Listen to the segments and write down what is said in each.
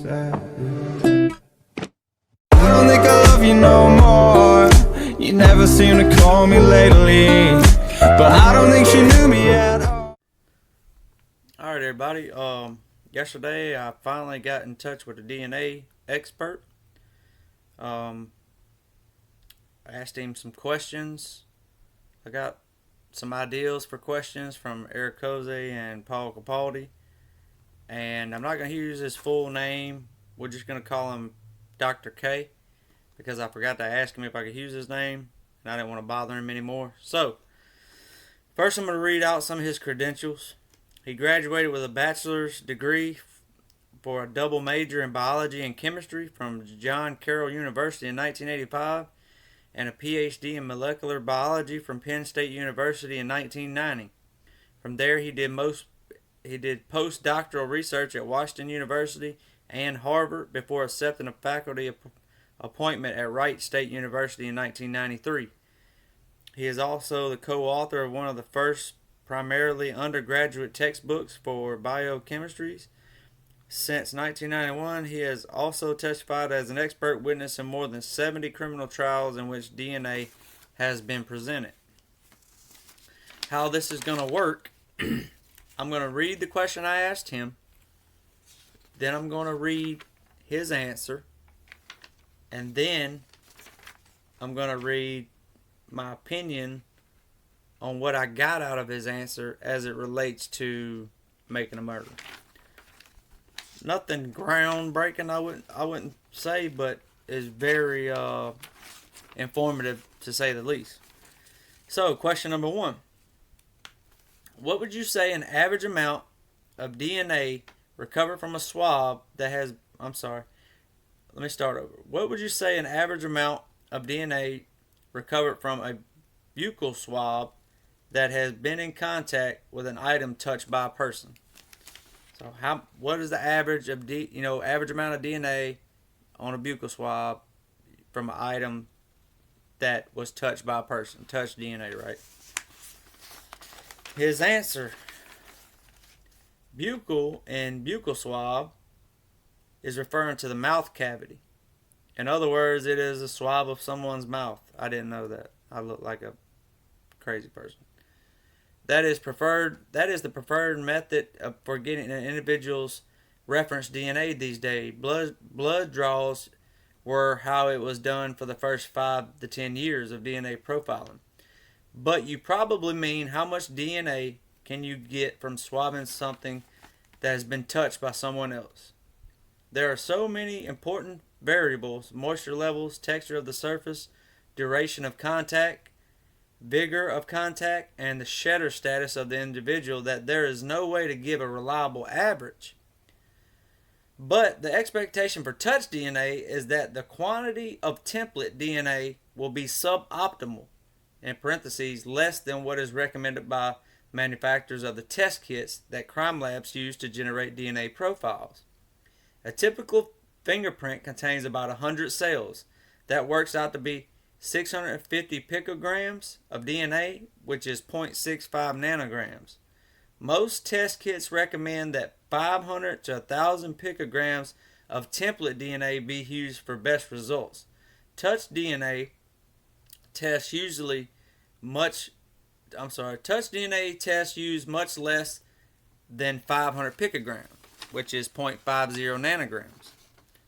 I don't think I love you no more. You never seem to call me lately, but I don't think she knew me at all. Alright, everybody. Yesterday I finally got in touch with a DNA expert. I asked him some questions. I got some ideas for questions from Eric Cose and Paul Capaldi. And I'm not going to use his full name. We're just going to call him Dr. K, because I forgot to ask him if I could use his name, and I didn't want to bother him anymore. So, first I'm going to read out some of his credentials. He graduated with a bachelor's degree for a double major in biology and chemistry from John Carroll University in 1985, and a PhD in molecular biology from Penn State University in 1990. From there, he did postdoctoral research at Washington University and Harvard before accepting a faculty appointment at Wright State University in 1993. He is also the co-author of one of the first primarily undergraduate textbooks for biochemistries. Since 1991, he has also testified as an expert witness in more than 70 criminal trials in which DNA has been presented. How this is going to work, I'm going to read the question I asked him, then I'm going to read his answer, and then I'm going to read my opinion on what I got out of his answer as it relates to making a murder. Nothing groundbreaking, I wouldn't say, but is very informative to say the least. So, question number 1. What would you say an average amount of DNA recovered from a swab that has... Let me start over. What would you say an average amount of DNA recovered from a buccal swab that has been in contact with an item touched by a person? So what is the average of average amount of DNA on a buccal swab from an item that was touched by a person? Touched DNA, right? His answer: buccal and buccal swab is referring to the mouth cavity. In other words, it is a swab of someone's mouth. I didn't know that. I look like a crazy person. That is the preferred method for getting an individual's reference DNA these days. Blood draws were how it was done for the first 5 to 10 years of DNA profiling. But you probably mean how much DNA can you get from swabbing something that has been touched by someone else. There are so many important variables: moisture levels, texture of the surface, duration of contact, vigor of contact, and the shedder status of the individual, that there is no way to give a reliable average. But the expectation for touch DNA is that the quantity of template DNA will be suboptimal, in parentheses, less than what is recommended by manufacturers of the test kits that crime labs use to generate DNA profiles. A typical fingerprint contains about 100 cells. That works out to be 650 picograms of DNA, which is 0.65 nanograms. Most test kits recommend that 500 to 1,000 picograms of template DNA be used for best results. Touch DNA tests use much less than 500 picograms, which is 0.50 nanograms.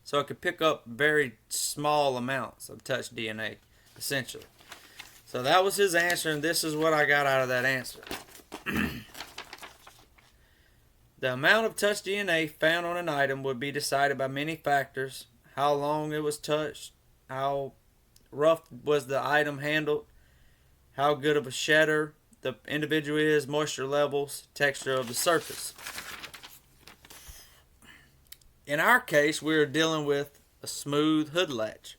So it could pick up very small amounts of touch DNA, essentially. So that was his answer, and this is what I got out of that answer. The amount of touch DNA found on an item would be decided by many factors: how long it was touched, how rough was the item handled, how good of a shedder the individual is, moisture levels, texture of the surface. In our case, we are dealing with a smooth hood latch,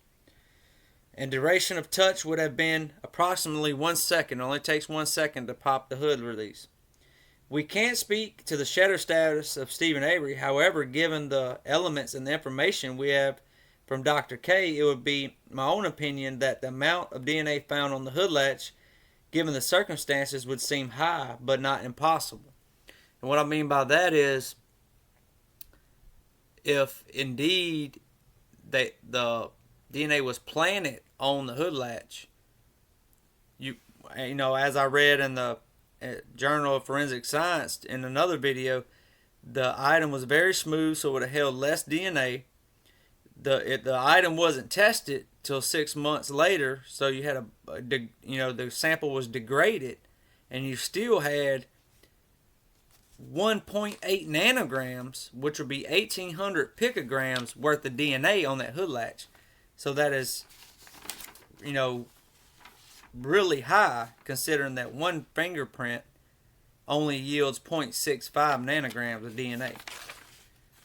and duration of touch would have been approximately 1 second. It only takes 1 second to pop the hood release. We can't speak to the shedder status of Steven Avery. However, given the elements and the information we have from Dr. K, it would be my own opinion that the amount of DNA found on the hood latch, given the circumstances, would seem high, but not impossible. And what I mean by that is, if indeed the DNA was planted on the hood latch, you know, as I read in the Journal of Forensic Science in another video, the item was very smooth, so it would have held less DNA. The item wasn't tested till 6 months later, so you had the sample was degraded, and you still had 1.8 nanograms, which would be 1,800 picograms worth of DNA on that hood latch. So that is, really high, considering that one fingerprint only yields 0.65 nanograms of DNA.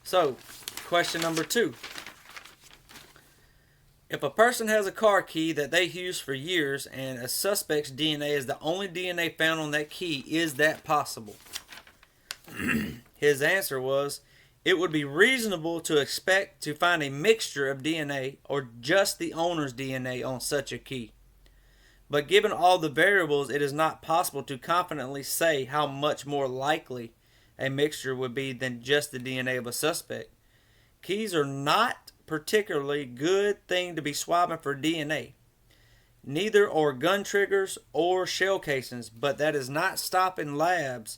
So, question number 2. If a person has a car key that they use for years and a suspect's DNA is the only DNA found on that key, is that possible? His answer was, it would be reasonable to expect to find a mixture of DNA or just the owner's DNA on such a key. But given all the variables, it is not possible to confidently say how much more likely a mixture would be than just the DNA of a suspect. Keys are not particularly good thing to be swabbing for DNA. Neither are gun triggers or shell casings, but that is not stopping labs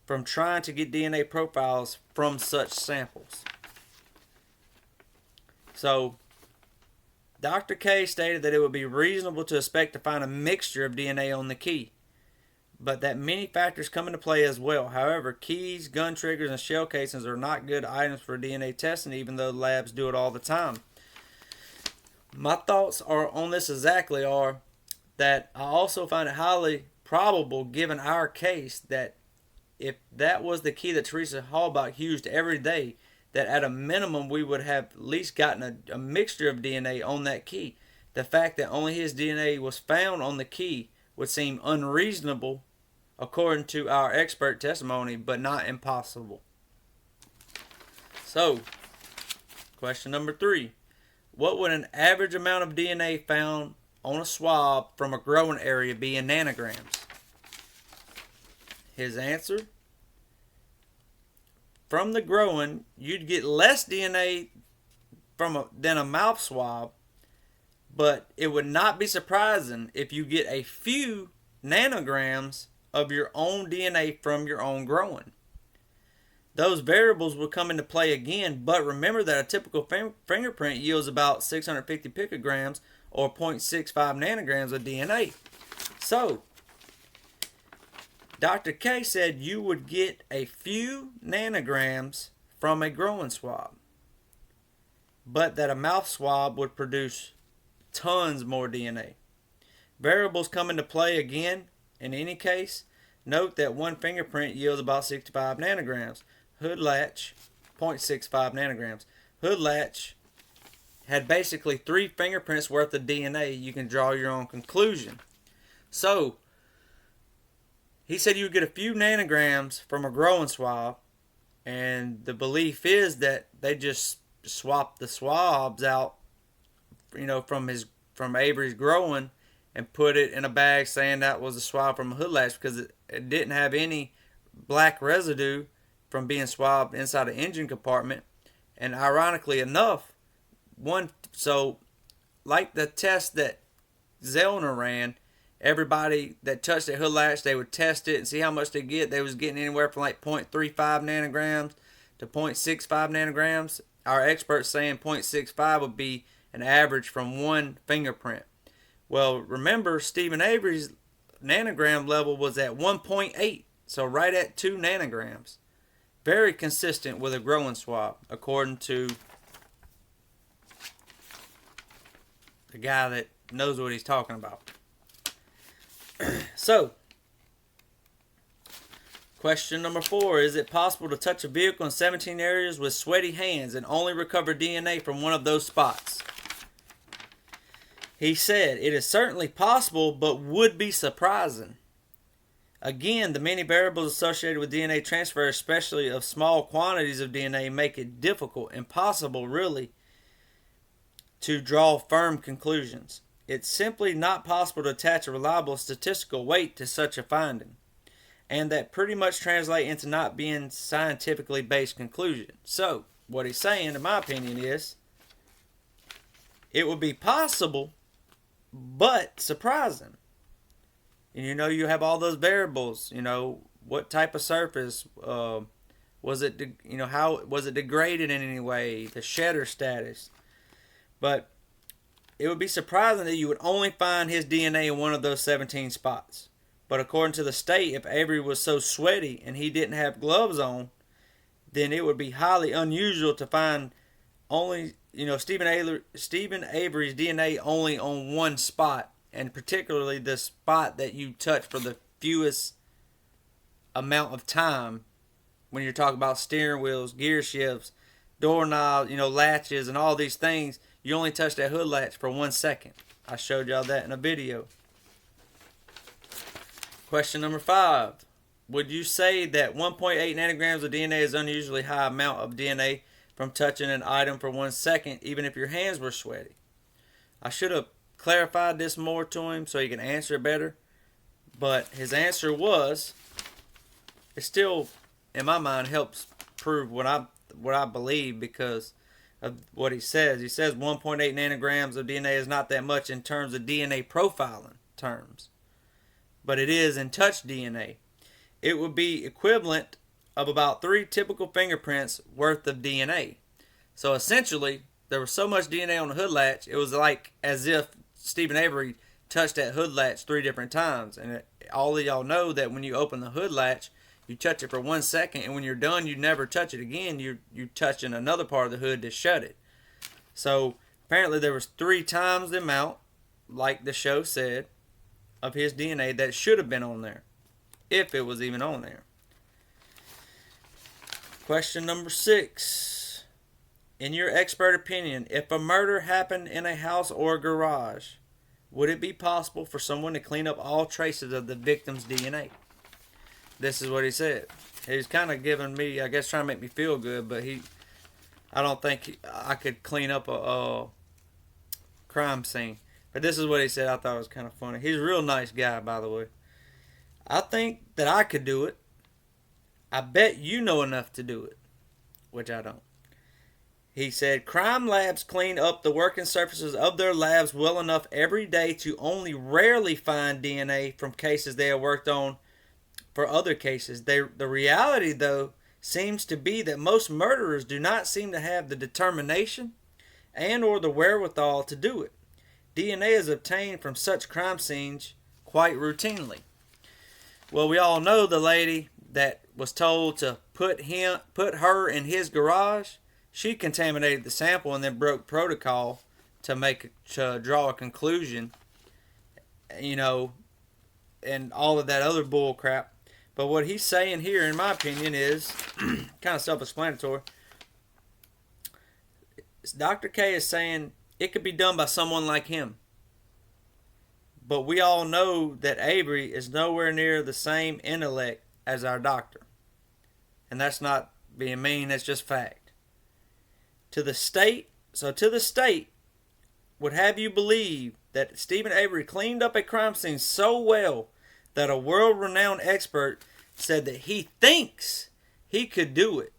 from trying to get DNA profiles from such samples. So, Dr. K stated that it would be reasonable to expect to find a mixture of DNA on the key, but that many factors come into play as well. However, keys, gun triggers, and shell casings are not good items for DNA testing, even though labs do it all the time. My thoughts on this exactly are that I also find it highly probable, given our case, that if that was the key that Teresa Halbach used every day, that at a minimum we would have at least gotten a mixture of DNA on that key. The fact that only his DNA was found on the key would seem unreasonable according to our expert testimony, but not impossible. So, question number 3. What would an average amount of DNA found on a swab from a growing area be in nanograms? His answer: from the growing, you'd get less DNA than a mouth swab, but it would not be surprising if you get a few nanograms of your own DNA from your own growing. Those variables will come into play again, but remember that a typical fingerprint yields about 650 picograms or 0.65 nanograms of DNA. So, Dr. K said you would get a few nanograms from a growing swab, but that a mouth swab would produce tons more DNA. Variables come into play again. In any case, note that one fingerprint yields about 65 nanograms. Hood latch, 0.65 nanograms. Hood latch had basically 3 fingerprints worth of DNA. You can draw your own conclusion. So, he said you would get a few nanograms from a growing swab, and the belief is that they just swapped the swabs out, from Avery's growing, and put it in a bag saying that was a swab from a hood latch, because it didn't have any black residue from being swabbed inside the engine compartment. And ironically enough, like the test that Zellner ran, everybody that touched that hood latch, they would test it and see how much they get. They was getting anywhere from like 0.35 nanograms to 0.65 nanograms. Our experts saying 0.65 would be an average from one fingerprint. Well, remember, Stephen Avery's nanogram level was at 1.8, so right at 2 nanograms. Very consistent with a growing swab, according to the guy that knows what he's talking about. So, question number 4. Is it possible to touch a vehicle in 17 areas with sweaty hands and only recover DNA from one of those spots? He said, it is certainly possible, but would be surprising. Again, the many variables associated with DNA transfer, especially of small quantities of DNA, make it difficult, impossible really, to draw firm conclusions. It's simply not possible to attach a reliable statistical weight to such a finding, and that pretty much translates into not being scientifically based conclusion. So, what he's saying, in my opinion, is it would be possible, but surprising. And you have all those variables. What type of surface was it? How was it degraded in any way? The shedder status. But it would be surprising that you would only find his DNA in one of those 17 spots. But according to the state, if Avery was so sweaty and he didn't have gloves on, then it would be highly unusual to find only, Stephen Avery's DNA only on one spot, and particularly the spot that you touch for the fewest amount of time. When you're talking about steering wheels, gear shifts, doorknobs, latches, and all these things, you only touch that hood latch for 1 second. I showed y'all that in a video. Question number 5. Would you say that 1.8 nanograms of DNA is an unusually high amount of DNA from touching an item for 1 second, even if your hands were sweaty? I should have clarified this more to him so he can answer it better. But his answer was, it still, in my mind, helps prove what I believe because of what he says. He says 1.8 nanograms of DNA is not that much in terms of DNA profiling terms, but it is in touch DNA. It would be equivalent of about 3 typical fingerprints worth of DNA. So essentially, there was so much DNA on the hood latch, it was like as if Stephen Avery touched that hood latch 3 different times. And all of y'all know that when you open the hood latch, you touch it for 1 second, and when you're done, you never touch it again. You're touching another part of the hood to shut it. So apparently there was 3 times the amount, like the show said, of his DNA that should have been on there, if it was even on there. Question number 6. In your expert opinion, if a murder happened in a house or a garage, would it be possible for someone to clean up all traces of the victim's DNA? This is what he said. He's kind of giving me, I guess, trying to make me feel good, but I don't think I could clean up a crime scene. But this is what he said. I thought it was kind of funny. He's a real nice guy, by the way. I think that I could do it. I bet you know enough to do it, which I don't. He said, crime labs clean up the working surfaces of their labs well enough every day to only rarely find DNA from cases they have worked on for other cases. The reality, though, seems to be that most murderers do not seem to have the determination and or the wherewithal to do it. DNA is obtained from such crime scenes quite routinely. Well, we all know the lady that was told to put her in his garage. She contaminated the sample and then broke protocol to draw a conclusion, and all of that other bull crap. But what he's saying here, in my opinion, is kind of self-explanatory. Dr. K is saying it could be done by someone like him. But we all know that Avery is nowhere near the same intellect as our doctor. And that's not being mean, that's just fact. To the state would have you believe that Stephen Avery cleaned up a crime scene so well that a world-renowned expert said that he thinks he could do it.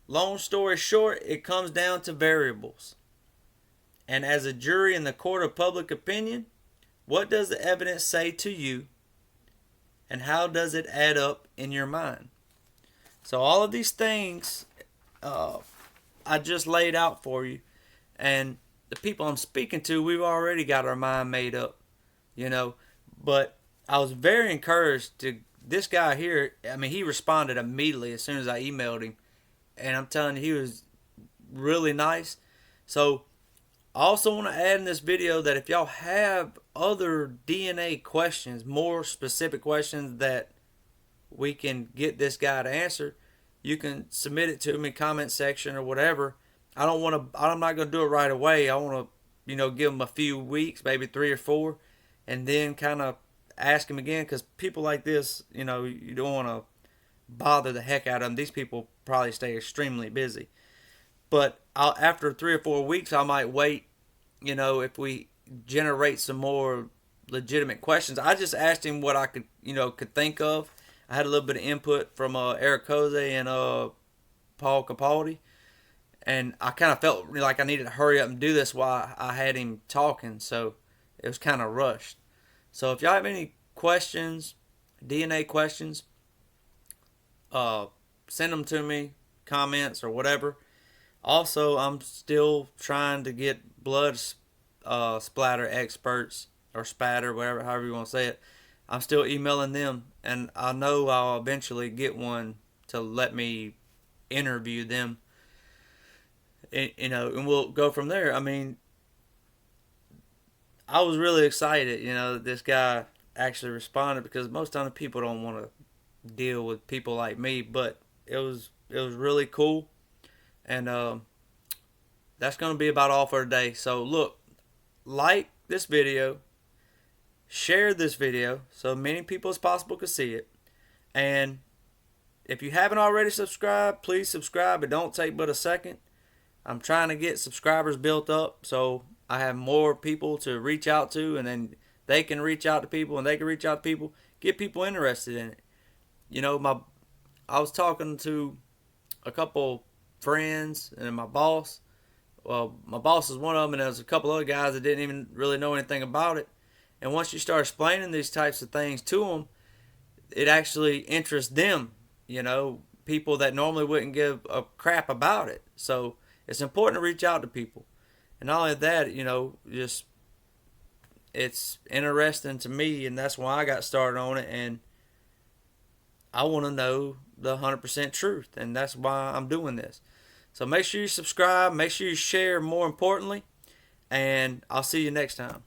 Long story short, it comes down to variables. And as a jury in the court of public opinion, what does the evidence say to you? And how does it add up in your mind? So all of these things I just laid out for you. And the people I'm speaking to, we've already got our mind made up. But I was very encouraged to this guy here. I mean, he responded immediately as soon as I emailed him. And I'm telling you, he was really nice. So I also want to add in this video that if y'all have other DNA questions, more specific questions that we can get this guy to answer, you can submit it to me in the comment section or whatever. I'm not going to do it right away. I want to, give him a few weeks, maybe 3 or 4, and then kind of ask him again, because people like this, you don't want to bother the heck out of them. These people probably stay extremely busy. But after 3 or 4 weeks, I might wait, if we generate some more legitimate questions. I just asked him what I could think of. I had a little bit of input from Eric Jose and Paul Capaldi. And I kind of felt like I needed to hurry up and do this while I had him talking, so it was kind of rushed. So if y'all have any questions, DNA questions, send them to me, comments or whatever. Also, I'm still trying to get blood splatter experts or spatter, whatever, however you want to say it. I'm still emailing them, and I know I'll eventually get one to let me interview them. And we'll go from there. I mean, I was really excited, that this guy actually responded, because most time people don't want to deal with people like me, but it was really cool, and that's gonna be about all for today. So look, like this video, share this video so many people as possible can see it, and if you haven't already subscribed, please subscribe. It don't take but a second. I'm trying to get subscribers built up so I have more people to reach out to, and then they can reach out to people, and they can reach out to people, get people interested in it. I was talking to a couple friends and my boss. Well, my boss is one of them, and there's a couple other guys that didn't even really know anything about it. And once you start explaining these types of things to them, it actually interests them. People that normally wouldn't give a crap about it. So it's important to reach out to people. And not only that, just it's interesting to me, and that's why I got started on it. And I want to know the 100% truth, and that's why I'm doing this. So make sure you subscribe, make sure you share, more importantly, and I'll see you next time.